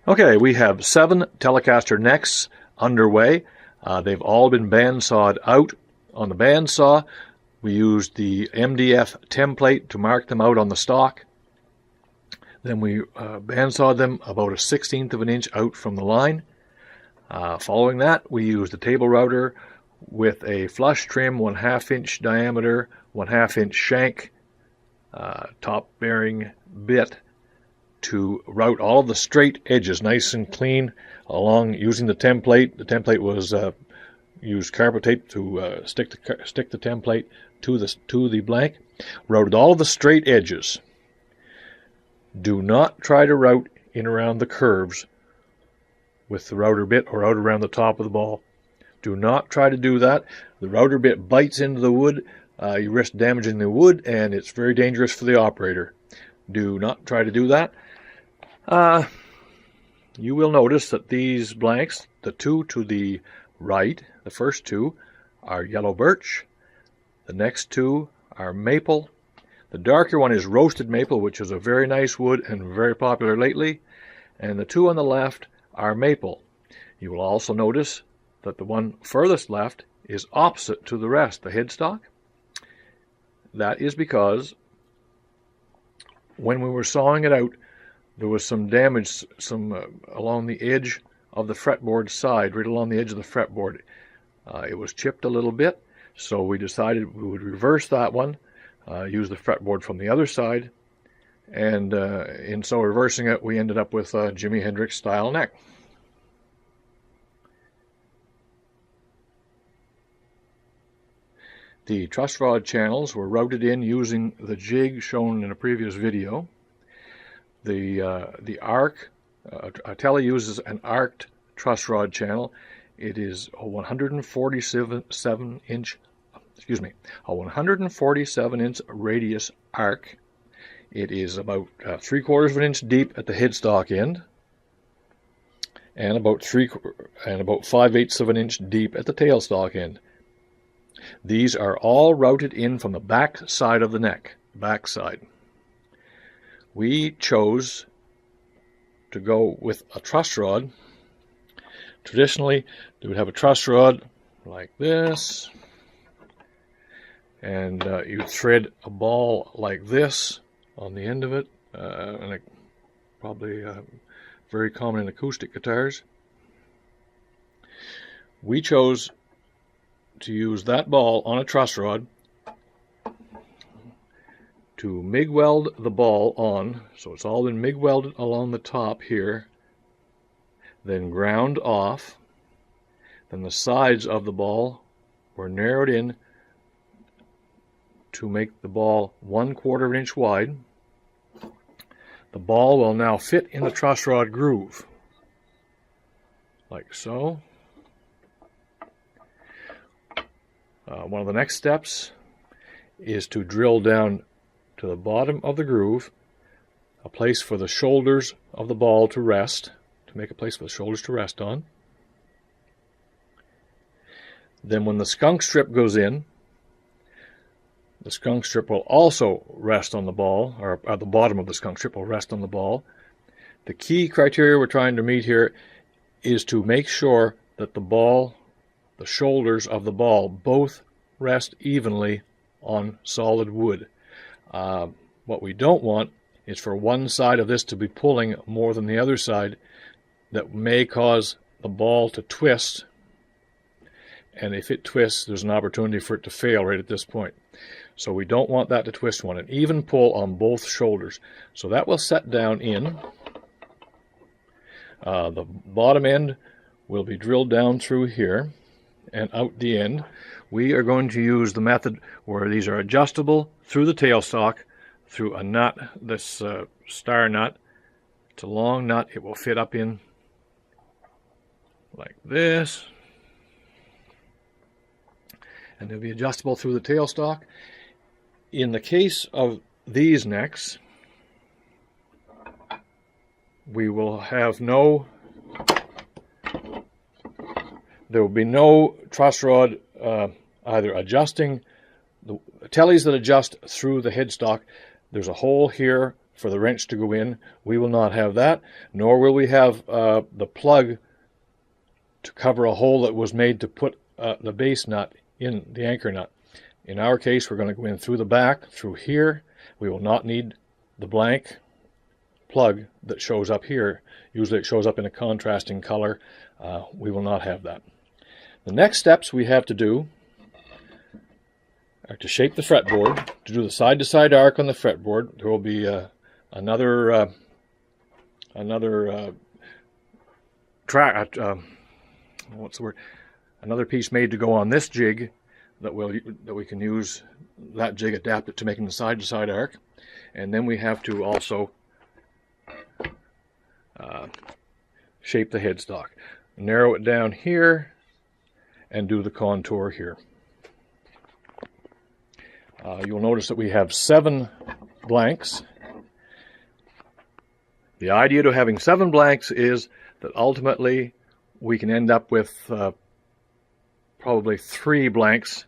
Okay, we have 7 Telecaster necks underway. They've all been bandsawed out on the bandsaw. We used the MDF template to mark them out on the stock. Then we bandsawed them about 1/16 of an inch out from the line. Following that, we used the table router with a flush trim, 1/2 inch diameter, 1/2 inch shank, top bearing bit, to route all of the straight edges nice and clean along using the template. The template was used carpet tape to stick the template to the blank. Routed all of the straight edges. Do not try to route in around the curves with the router bit or out around the top of the ball. Do not try to do that. The router bit bites into the wood. You risk damaging the wood, and it's very dangerous for the operator. Do not try to do that. You will notice that these blanks, the two to the right, the first two, are yellow birch. The next two are maple. The darker one is roasted maple, which is a very nice wood and very popular lately. And the two on the left are maple. You will also notice that the one furthest left is opposite to the rest, the headstock. That is because when we were sawing it out, there was some damage along the edge of the fretboard side, right along the edge of the fretboard. It was chipped a little bit, so we decided we would reverse that one, use the fretboard from the other side, and in so reversing it, we ended up with a Jimi Hendrix style neck. The truss rod channels were routed in using the jig shown in a previous video. The arc, Tele uses an arced truss rod channel. It is a 147 inch radius arc. It is about 3/4 of an inch deep at the headstock end, and about 5/8 of an inch deep at the tailstock end. These are all routed in from the back side of the neck, back side. We chose to go with a truss rod. Traditionally, they would have a truss rod like this, and you thread a ball like this on the end of it, and probably very common in acoustic guitars. We chose to use that ball on a truss rod to MIG weld the ball on, so it's all been MIG welded along the top here, then ground off. Then the sides of the ball were narrowed in to make the ball 1/4 of an inch wide. The ball will now fit in the truss rod groove, like so. One of the next steps is to drill down to the bottom of the groove, a place for the shoulders of the ball to rest, to make a place for the shoulders to rest on. Then when the skunk strip goes in, the skunk strip will also rest on the ball, or at the bottom of the skunk strip will rest on the ball. The key criteria we're trying to meet here is to make sure that the shoulders of the ball both rest evenly on solid wood. What we don't want is for one side of this to be pulling more than the other side. That may cause the ball to twist, and if it twists, there's an opportunity for it to fail right at this point. So we don't want that to twist. We want an even pull on both shoulders. So that will set down in. The bottom end will be drilled down through here and out the end. We are going to use the method where these are adjustable through the tailstock, through a nut, this star nut. It's a long nut. It will fit up in like this, and they'll be adjustable through the tailstock. In the case of these necks, we will have there will be no truss rod either adjusting the tellies that adjust through the headstock. There's a hole here for the wrench to go in. We will not have that, nor will we have the plug to cover a hole that was made to put the base nut in, the anchor nut. In our case, we're going to go in through the back, through here. We will not need the blank plug that shows up here. Usually it shows up in a contrasting color. We will not have that. The next steps we have to do are to shape the fretboard. To do the side-to-side arc on the fretboard, there will be another piece made to go on this jig that we can use that jig, adapt it to making the side-to-side arc. And then we have to also shape the headstock, narrow it down here, and do the contour here. You'll notice that we have 7 blanks. The idea to having 7 blanks is that ultimately we can end up with probably 3 blanks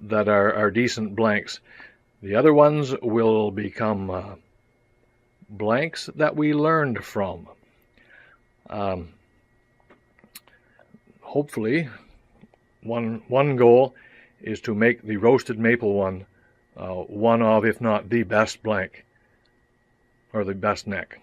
that are decent blanks. The other ones will become blanks that we learned from. Hopefully, one goal is to make the roasted maple one one of, if not the best blank, or the best neck.